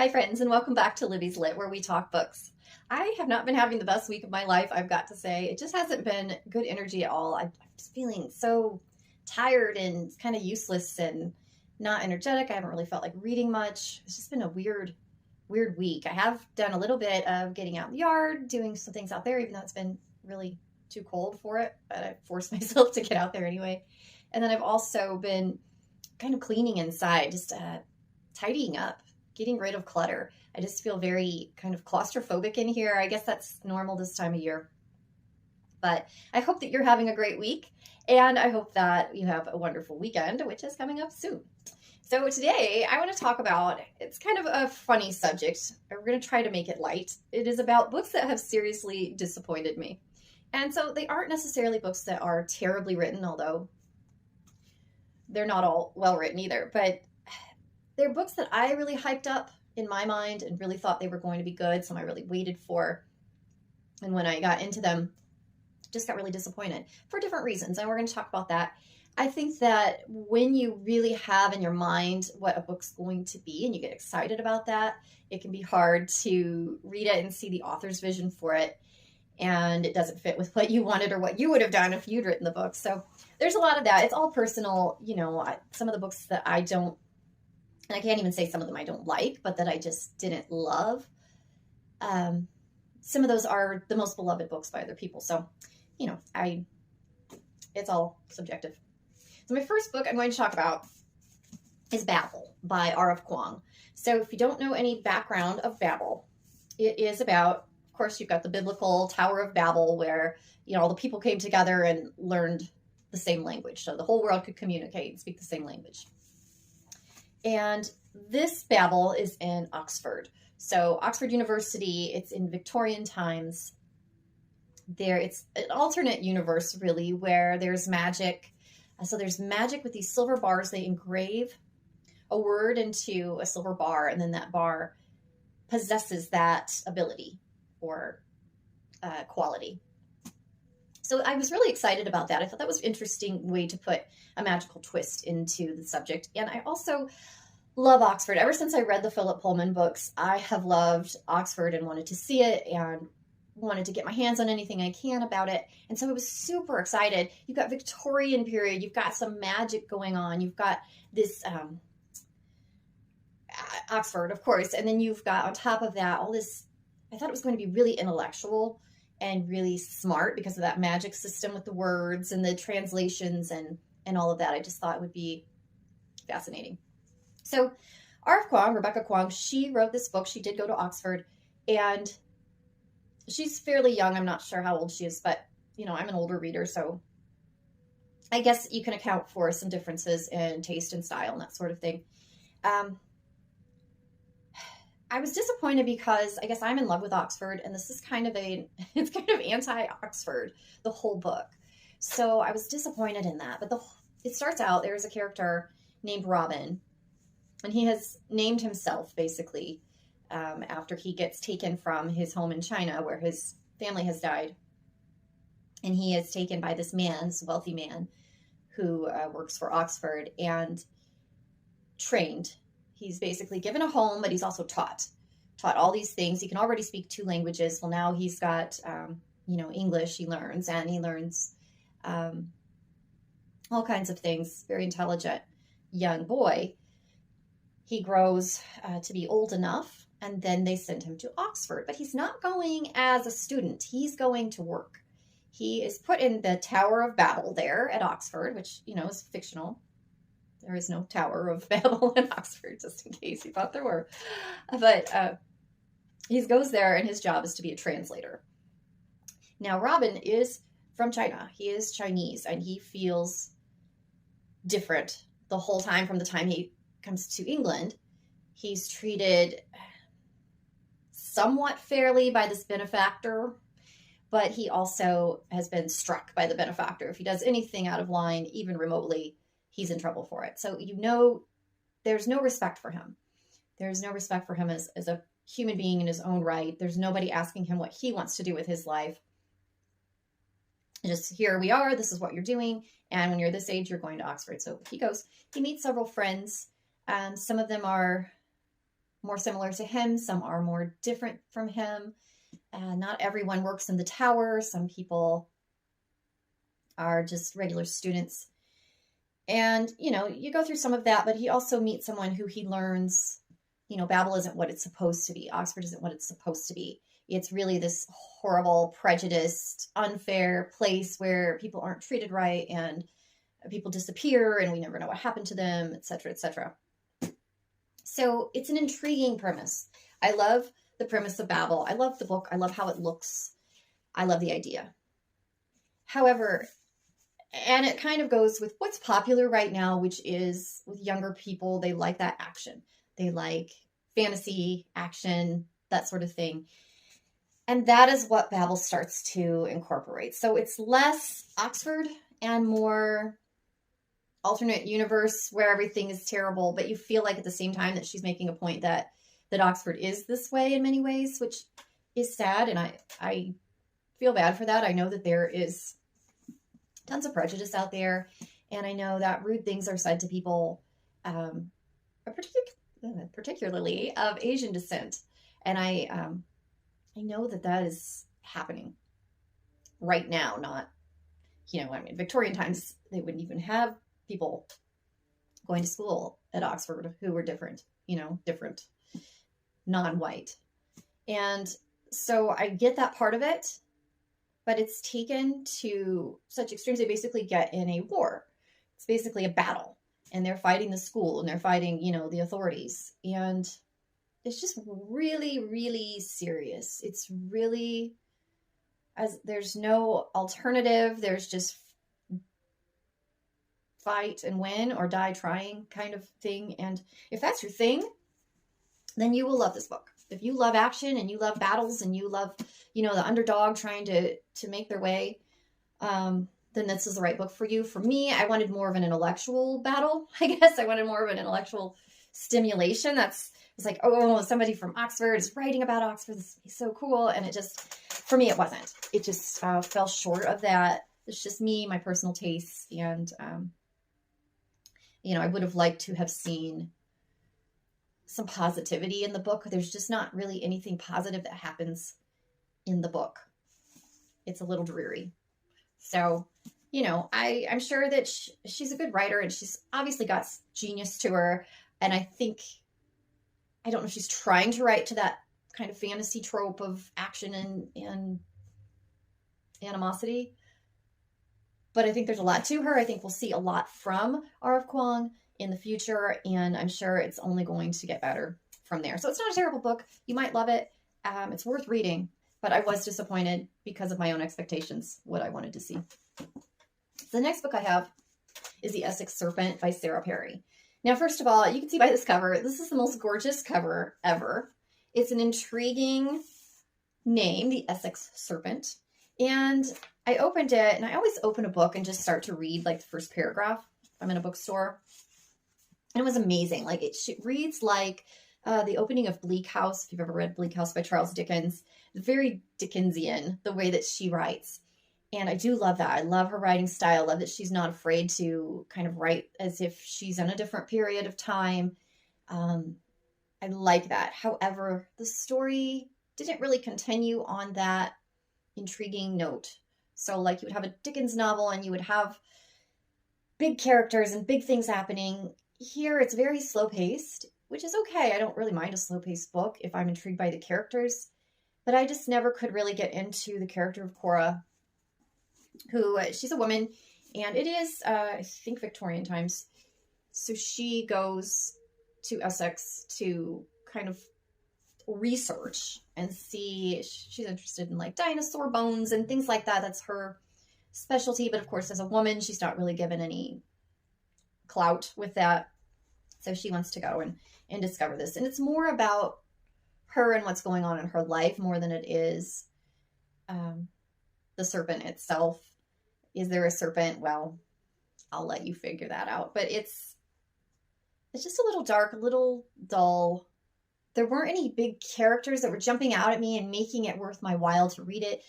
Hi, friends, and welcome back to Libby's Lit, where we talk books. I have not been having the best week of my life, I've got to say. It just hasn't been good energy at all. I'm just feeling so tired and kind of useless and not energetic. I haven't really felt like reading much. It's just been a weird week. I have done a little bit of getting out in the yard, doing some things out there, even though it's been really too cold for it, but I forced myself to get out there anyway. And then I've also been kind of cleaning inside, just tidying up, getting rid of clutter. I just feel very kind of claustrophobic in here. I guess that's normal this time of year. But I hope that you're having a great week, and I hope that you have a wonderful weekend, which is coming up soon. So today I want to talk about, it's kind of a funny subject. We're going to try to make it light. It is about books that have seriously disappointed me. And so they aren't necessarily books that are terribly written, although they're not all well written either, but they're books that I really hyped up in my mind and really thought they were going to be good, some I really waited for. And when I got into them, just got really disappointed for different reasons. And we're going to talk about that. I think that when you really have in your mind what a book's going to be and you get excited about that, it can be hard to read it and see the author's vision for it. And it doesn't fit with what you wanted or what you would have done if you'd written the book. So there's a lot of that. It's all personal. Some of the books that I don't, and I can't even say some of them I don't like, but that I just didn't love. Some of those are the most beloved books by other people. So, it's all subjective. So my first book I'm going to talk about is Babel by R.F. Kuang. So if you don't know any background of Babel, it is about, of course, you've got the biblical Tower of Babel where, all the people came together and learned the same language. So the whole world could communicate and speak the same language. And this Babel is in Oxford. So Oxford University, it's in Victorian times. It's an alternate universe, really, where there's magic. So there's magic with these silver bars. They engrave a word into a silver bar, and then that bar possesses that ability or quality. So I was really excited about that. I thought that was an interesting way to put a magical twist into the subject. And I also love Oxford. Ever since I read the Philip Pullman books, I have loved Oxford and wanted to see it and wanted to get my hands on anything I can about it. And so I was super excited. You've got Victorian period. You've got some magic going on. You've got this Oxford, of course. And then you've got on top of that all this. I thought it was going to be really intellectual and really smart because of that magic system with the words and the translations and all of that. I just thought it would be fascinating. So R.F. Kuang, Rebecca Kuang, she wrote this book. She did go to Oxford, and she's fairly young. I'm not sure how old she is, but, I'm an older reader, so I guess you can account for some differences in taste and style and that sort of thing. I was disappointed because I guess I'm in love with Oxford, and this is it's kind of anti-Oxford, the whole book. So I was disappointed in that. But it starts out, there's a character named Robin, and he has named himself basically after he gets taken from his home in China where his family has died. And he is taken by this wealthy man who works for Oxford and trained. He's basically given a home, but he's also taught all these things. He can already speak 2 languages. Well, now he's got, English he learns, and he learns all kinds of things. Very intelligent young boy. He grows to be old enough, and then they send him to Oxford. But he's not going as a student. He's going to work. He is put in the Tower of Babel there at Oxford, which, is fictional. There is no Tower of Babel in Oxford, just in case you thought there were. But he goes there, and his job is to be a translator. Now, Robin is from China. He is Chinese, and he feels different the whole time from the time he comes to England. He's treated somewhat fairly by this benefactor, but he also has been struck by the benefactor. If he does anything out of line, even remotely, he's in trouble for it. So there's no respect for him. There's no respect for him as a human being in his own right. There's nobody asking him what he wants to do with his life. Just, here we are, this is what you're doing, and when you're this age, you're going to Oxford. So he meets several friends. Some of them are more similar to him. Some are more different from him. Not everyone works in the tower. Some people are just regular students. And, you know, you go through some of that, but he also meets someone who he learns, you know, Babel isn't what it's supposed to be. Oxford isn't what it's supposed to be. It's really this horrible, prejudiced, unfair place where people aren't treated right and people disappear and we never know what happened to them, et cetera, et cetera. So it's an intriguing premise. I love the premise of Babel. I love the book. I love how it looks. I love the idea. However, and it kind of goes with what's popular right now, which is with younger people, they like that action. They like fantasy, action, that sort of thing. And that is what Babel starts to incorporate. So it's less Oxford and more alternate universe where everything is terrible, but you feel like at the same time that she's making a point that Oxford is this way in many ways, which is sad. And I feel bad for that. I know that there is tons of prejudice out there. And I know that rude things are said to people, particularly of Asian descent. And I know that that is happening right now, not, you know, I mean, Victorian times, they wouldn't even have people going to school at Oxford who were different, you know, different, non-white. And so I get that part of it, but it's taken to such extremes. They basically get in a war. It's basically a battle, and they're fighting the school and they're fighting, you know, the authorities. And it's just really, really serious. It's really, as there's no alternative. There's just fight and win or die trying kind of thing. And if that's your thing, then you will love this book. If you love action and you love battles and you love, you know, the underdog trying to make their way, then this is the right book for you. For me, I wanted more of an intellectual battle. I guess I wanted more of an intellectual stimulation. It's like, oh, somebody from Oxford is writing about Oxford. This is so cool. And it just, for me, it wasn't. It just fell short of that. It's just me, my personal tastes. And, you know, I would have liked to have seen some positivity in the book. There's just not really anything positive that happens in the book. It's a little dreary. So, you know, I'm sure that she's a good writer and she's obviously got genius to her. And I think, I don't know if she's trying to write to that kind of fantasy trope of action and animosity, but I think there's a lot to her. I think we'll see a lot from R.F. Kuang in the future, and I'm sure it's only going to get better from there. So it's not a terrible book. You might love it. It's worth reading, but I was disappointed because of my own expectations, what I wanted to see. The next book I have is The Essex Serpent by Sarah Perry. Now, first of all, you can see by this cover, this is the most gorgeous cover ever. It's an intriguing name, The Essex Serpent. And I opened it, and I always open a book and just start to read like the first paragraph if I'm in a bookstore. And it was amazing. Like it reads like the opening of Bleak House, if you've ever read Bleak House by Charles Dickens. Very Dickensian, the way that she writes. And I do love that. I love her writing style. I love that she's not afraid to kind of write as if she's in a different period of time. I like that. However, the story didn't really continue on that intriguing note. So like you would have a Dickens novel and you would have big characters and big things happening. Here it's very slow paced, which is okay. I don't really mind a slow paced book if I'm intrigued by the characters, but I just never could really get into the character of Cora, who she's a woman, and it is, I think, Victorian times. So she goes to Essex to kind of research and see, she's interested in like dinosaur bones and things like that. That's her specialty. But of course, as a woman, she's not really given any clout with that. So she wants to go and discover this. And it's more about her and what's going on in her life more than it is the serpent itself. Is there a serpent? Well, I'll let you figure that out. But it's just a little dark, a little dull. There weren't any big characters that were jumping out at me and making it worth my while to read it.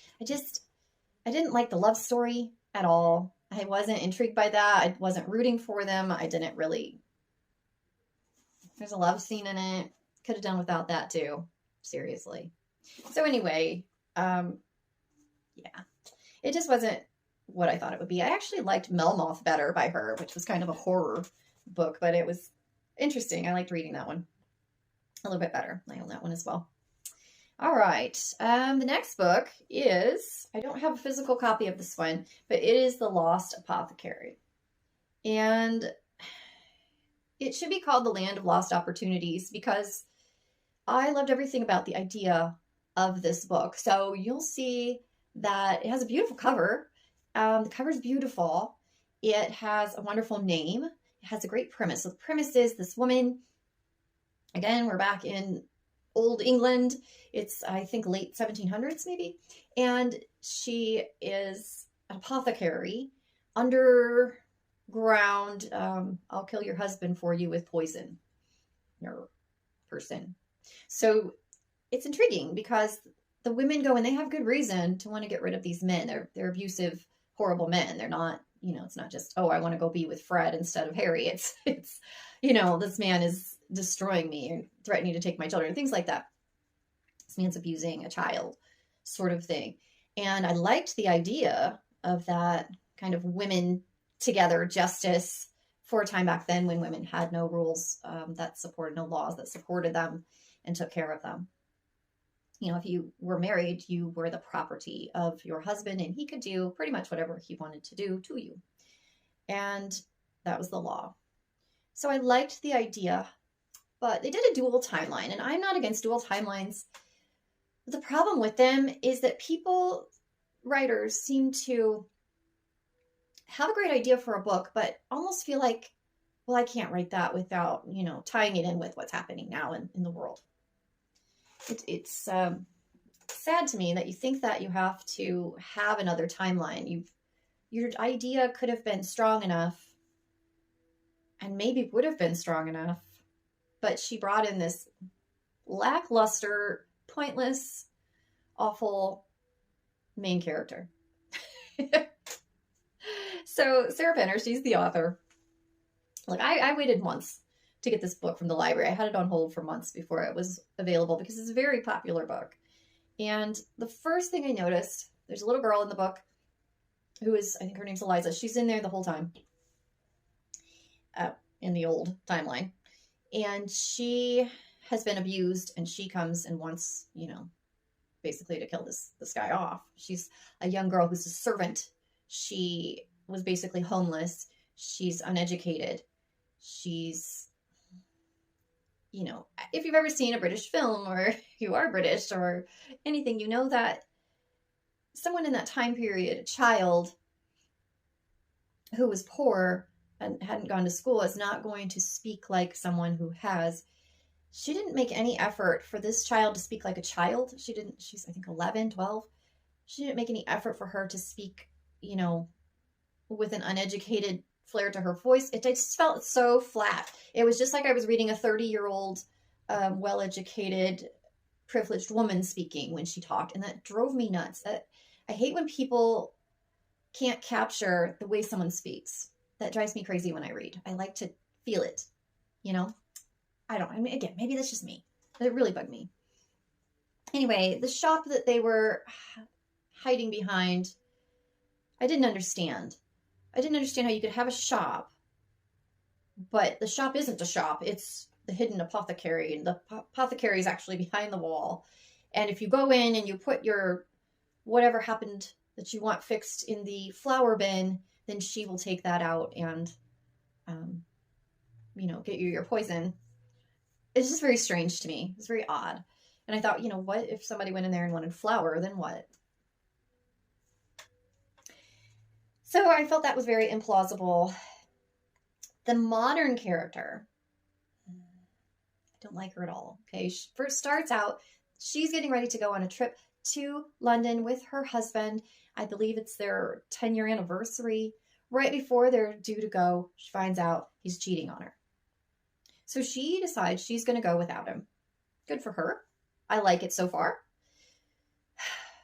I didn't like the love story at all. I wasn't intrigued by that. I wasn't rooting for them. I didn't really, there's a love scene in it. Could have done without that too. Seriously. So anyway, yeah, it just wasn't what I thought it would be. I actually liked Melmoth better by her, which was kind of a horror book, but it was interesting. I liked reading that one a little bit better. I own that one as well. All right. The next book is, I don't have a physical copy of this one, but it is The Lost Apothecary. And it should be called The Land of Lost Opportunities because I loved everything about the idea of this book. So you'll see that it has a beautiful cover. The cover is beautiful. It has a wonderful name. It has a great premise. So the premise is this woman, again, we're back in old England. It's, I think, late 1700s maybe. And she is an apothecary underground. I'll kill your husband for you with poison, or person. So it's intriguing because the women go and they have good reason to want to get rid of these men. They're abusive, horrible men. They're not, it's not just, oh, I want to go be with Fred instead of Harry. It's, this man is destroying me and threatening to take my children, things like that. This man's abusing a child sort of thing. And I liked the idea of that kind of women together justice for a time back then when women had no rules that supported, no laws that supported them and took care of them. If you were married, you were the property of your husband and he could do pretty much whatever he wanted to do to you. And that was the law. So I liked the idea, but they did a dual timeline, and I'm not against dual timelines. The problem with them is that writers seem to have a great idea for a book, but almost feel like, well, I can't write that without, tying it in with what's happening now in the world. It's sad to me that you think that you have to have another timeline. Your idea could have been strong enough and maybe would have been strong enough, but she brought in this lackluster, pointless, awful main character. So Sarah Penner, she's the author. Like I waited months to get this book from the library. I had it on hold for months before it was available because it's a very popular book. And the first thing I noticed, there's a little girl in the book who is, I think her name's Eliza. She's in there the whole time in the old timeline. And she has been abused and she comes and wants, basically to kill this guy off. She's a young girl who's a servant. She was basically homeless. She's uneducated. She's, if you've ever seen a British film or you are British or anything, you know that someone in that time period, a child who was poor and hadn't gone to school, is not going to speak like someone who has. She didn't make any effort for this child to speak like a child. She's I think 11, 12. She didn't make any effort for her to speak, with an uneducated flair to her voice. It just felt so flat. It was just like I was reading a 30-year-old, well-educated, privileged woman speaking when she talked. And that drove me nuts. I hate when people can't capture the way someone speaks. That drives me crazy when I read. I like to feel it, again, maybe that's just me. It really bugged me. Anyway, the shop that they were hiding behind, I didn't understand. I didn't understand how you could have a shop, but the shop isn't a shop. It's the hidden apothecary, and the apothecary is actually behind the wall. And if you go in and you put your whatever happened that you want fixed in the flower bin, then she will take that out and, get you your poison. It's just very strange to me. It's very odd. And I thought, what if somebody went in there and wanted flour, then what? So I felt that was very implausible. The modern character, I don't like her at all. Okay, she first starts out, she's getting ready to go on a trip to London with her husband. I believe it's their 10-year anniversary. Right before they're due to go, she finds out he's cheating on her. So she decides she's going to go without him. Good for her. I like it so far.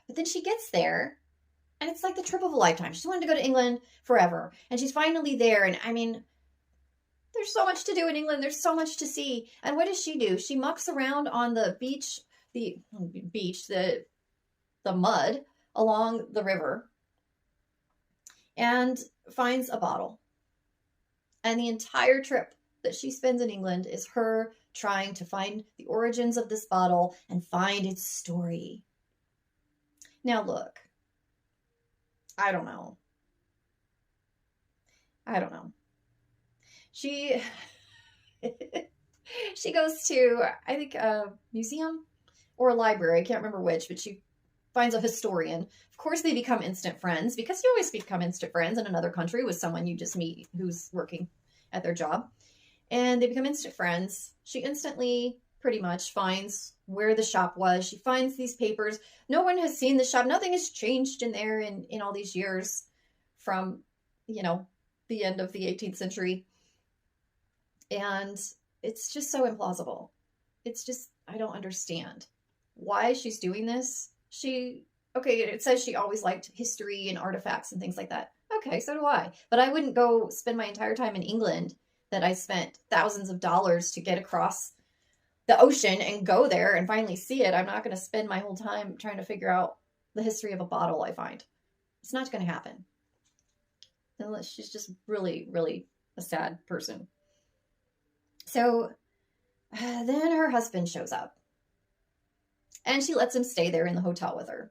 But then she gets there, and it's like the trip of a lifetime. She wanted to go to England forever, and she's finally there. And There's so much to do in England. There's so much to see. And what does she do? She mucks around on the beach, the mud along the river, and finds a bottle. And the entire trip that she spends in England is her trying to find the origins of this bottle and find its story. Now look, I don't know. She she goes to, I think, a museum or a library. I can't remember which, but she finds a historian. Of course, they become instant friends, because you always become instant friends in another country with someone you just meet who's working at their job. And they become instant friends. She instantly pretty much finds where the shop was. She finds these papers. No one has seen the shop. Nothing has changed in there in all these years from, the end of the 18th century. And it's just so implausible. It's just, I don't understand why she's doing this. It says she always liked history and artifacts and things like that. Okay, so do I. But I wouldn't go spend my entire time in England that I spent thousands of dollars to get across the ocean and go there and finally see it. I'm not going to spend my whole time trying to figure out the history of a bottle I find. It's not going to happen. Unless she's just really, really a sad person. So then her husband shows up. And she lets him stay there in the hotel with her.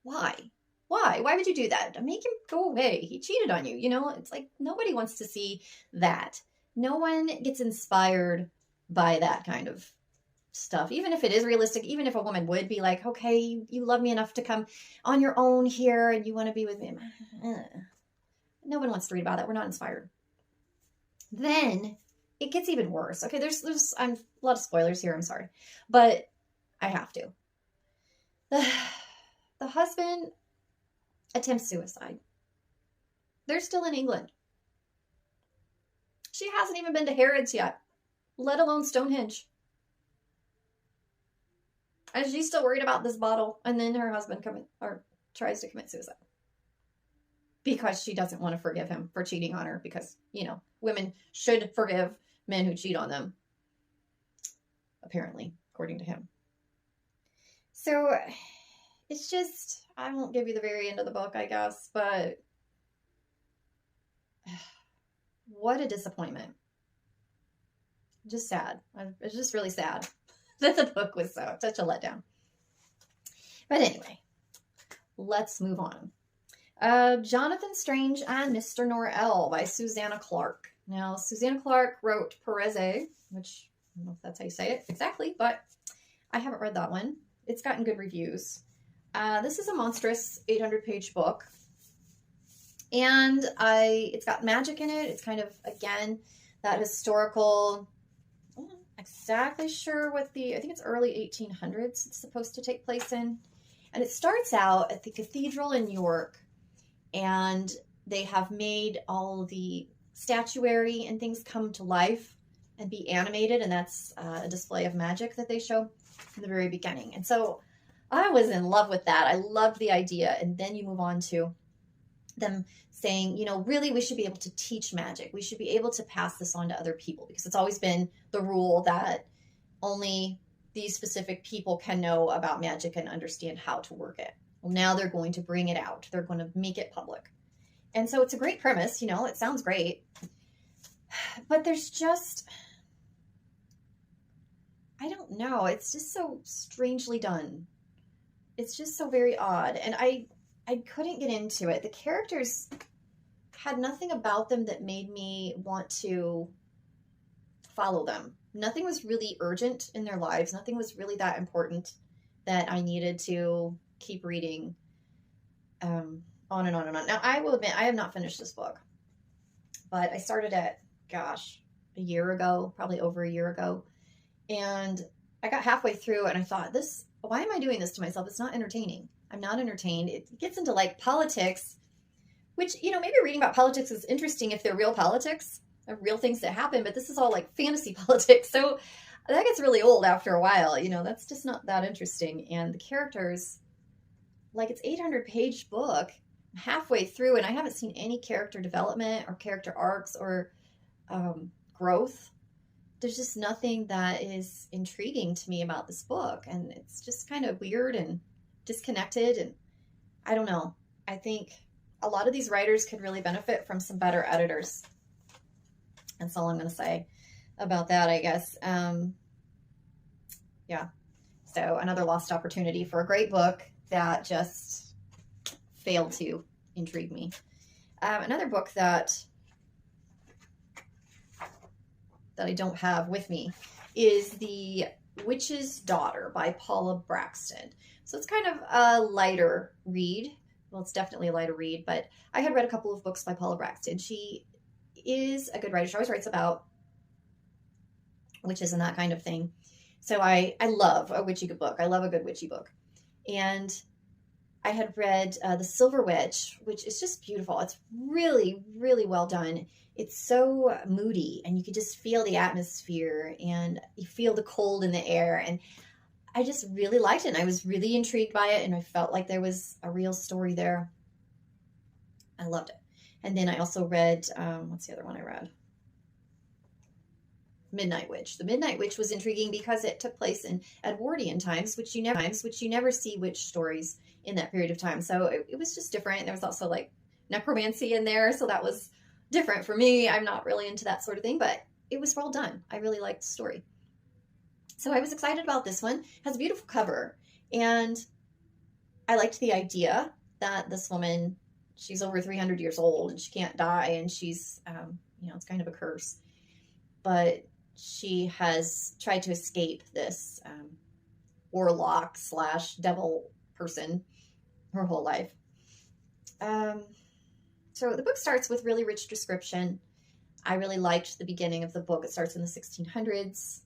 Why? Why would you do that? Make him go away. He cheated on you. It's like nobody wants to see that. No one gets inspired by that kind of stuff. Even if it is realistic, even if a woman would be like, okay, you love me enough to come on your own here and you want to be with me. No one wants to read about that. We're not inspired. Then it gets even worse. Okay, there's a lot of spoilers here. I'm sorry. But I have to. The husband attempts suicide. They're still in England. She hasn't even been to Harrods yet, let alone Stonehenge. And she's still worried about this bottle. And then her husband tries to commit suicide. Because she doesn't want to forgive him for cheating on her. Because, women should forgive men who cheat on them. Apparently, according to him. So, it's just, I won't give you the very end of the book, I guess, but what a disappointment. Just sad. It's just really sad that the book was such a letdown. But anyway, let's move on. Jonathan Strange and Mr. Norrell by Susanna Clarke. Now, Susanna Clarke wrote Perez, which I don't know if that's how you say it exactly, but I haven't read that one. It's gotten good reviews. This is a monstrous 800-page book. And it's got magic in it. It's kind of, again, that historical, I'm not exactly sure what I think it's early 1800s it's supposed to take place in. And it starts out at the cathedral in York. And they have made all the statuary and things come to life and be animated. And that's a display of magic that they show in the very beginning. And so I was in love with that. I loved the idea. And then you move on to them saying, really we should be able to teach magic. We should be able to pass this on to other people, because it's always been the rule that only these specific people can know about magic and understand how to work it. Well, now they're going to bring it out. They're going to make it public. And so it's a great premise, it sounds great. But there's just, I don't know. It's just so strangely done. It's just so very odd. And I couldn't get into it. The characters had nothing about them that made me want to follow them. Nothing was really urgent in their lives. Nothing was really that important that I needed to keep reading on and on and on. Now, I will admit, I have not finished this book. But I started it, a year ago, probably over a year ago. And I got halfway through and I thought, why am I doing this to myself? It's not entertaining. I'm not entertained. It gets into politics, which, maybe reading about politics is interesting if they're real politics, real things that happen, but this is all fantasy politics. So that gets really old after a while. That's just not that interesting. And the characters, it's 800-page book, halfway through, and I haven't seen any character development or character arcs or growth. There's just nothing that is intriguing to me about this book. And it's just kind of weird and disconnected. And I don't know. I think a lot of these writers could really benefit from some better editors. That's all I'm going to say about that, I guess. Yeah. So another lost opportunity for a great book that just failed to intrigue me. Another book that I don't have with me is The Witch's Daughter by Paula Brackston. So it's kind of a lighter read. Well, it's definitely a lighter read, but I had read a couple of books by Paula Brackston. She is a good writer. She always writes about witches and that kind of thing. So I love a witchy book. I love a good witchy book. And I had read The Silver Witch, which is just beautiful. It's really, really well done. It's so moody, and you could just feel the atmosphere, and you feel the cold in the air. And I just really liked it, and I was really intrigued by it, and I felt like there was a real story there. I loved it. And then I also read, what's the other one I read? Midnight Witch. The Midnight Witch was intriguing because it took place in Edwardian times, which you never see witch stories in that period of time. So it was just different. There was also like necromancy in there, so that was different for me. I'm not really into that sort of thing, but it was well done. I really liked the story. So I was excited about this one. It has a beautiful cover, and I liked the idea that this woman, she's over 300 years old and she can't die, and she's, it's kind of a curse, but she has tried to escape this warlock / devil person her whole life. So the book starts with really rich description. I really liked the beginning of the book. It starts in the 1600s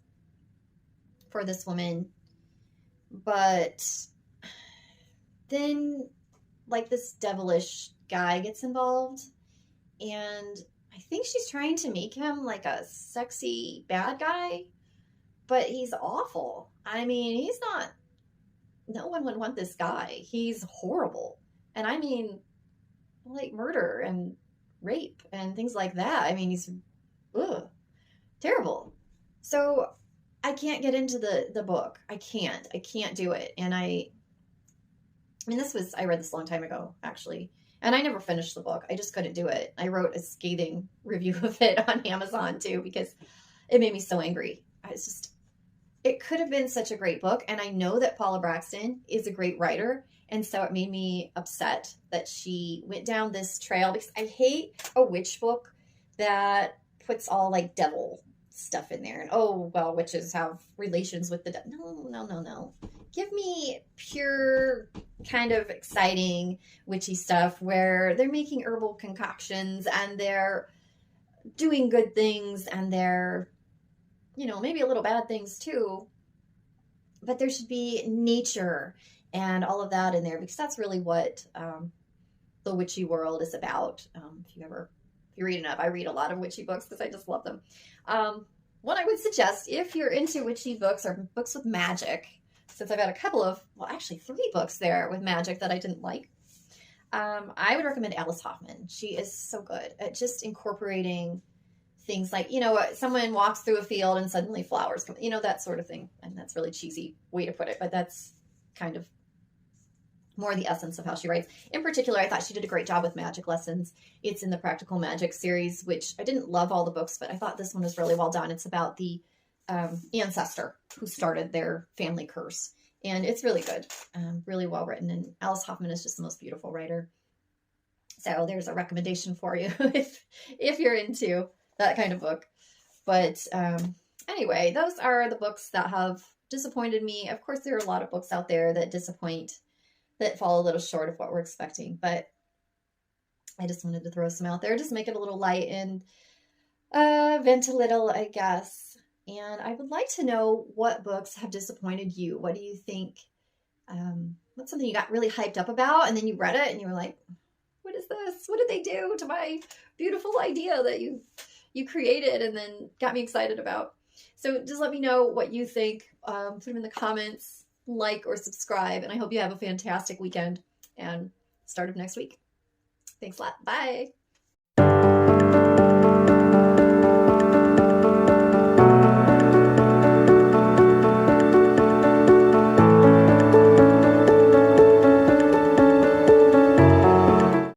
for this woman. But then, like, this devilish guy gets involved, and I think she's trying to make him like a sexy bad guy, but he's awful. I mean, no one would want this guy. He's horrible. And I mean, like murder and rape and things like that. I mean, he's terrible. So I can't get into the book. I can't do it. And I read this a long time ago, actually. And I never finished the book. I just couldn't do it. I wrote a scathing review of it on Amazon too, because it made me so angry. It could have been such a great book. And I know that Paula Brackston is a great writer. And so it made me upset that she went down this trail, because I hate a witch book that puts all like devil stuff in there. And witches have relations with the devil. No. Give me pure kind of exciting witchy stuff where they're making herbal concoctions and they're doing good things and they're, maybe a little bad things too. But there should be nature and all of that in there, because that's really what the witchy world is about. If you read enough, I read a lot of witchy books because I just love them. What I would suggest, if you're into witchy books or books with magic, since I've had 3 books there with magic that I didn't like, I would recommend Alice Hoffman. She is so good at just incorporating things like, someone walks through a field and suddenly flowers come, that sort of thing. And that's a really cheesy way to put it, but that's kind of more the essence of how she writes. In particular, I thought she did a great job with magic lessons. It's in the Practical Magic series, which I didn't love all the books, but I thought this one was really well done. It's about the ancestor who started their family curse. And it's really good, really well written. And Alice Hoffman is just the most beautiful writer. So there's a recommendation for you if you're into that kind of book. But anyway, those are the books that have disappointed me. Of course, there are a lot of books out there that disappoint, that fall a little short of what we're expecting. But I just wanted to throw some out there, just make it a little light and vent a little, I guess. And I would like to know what books have disappointed you. What do you think? What's something you got really hyped up about, and then you read it and you were like, what is this? What did they do to my beautiful idea that you created and then got me excited about? So just let me know what you think. Put them in the comments, like or subscribe, and I hope you have a fantastic weekend and start of next week. Thanks a lot. Bye.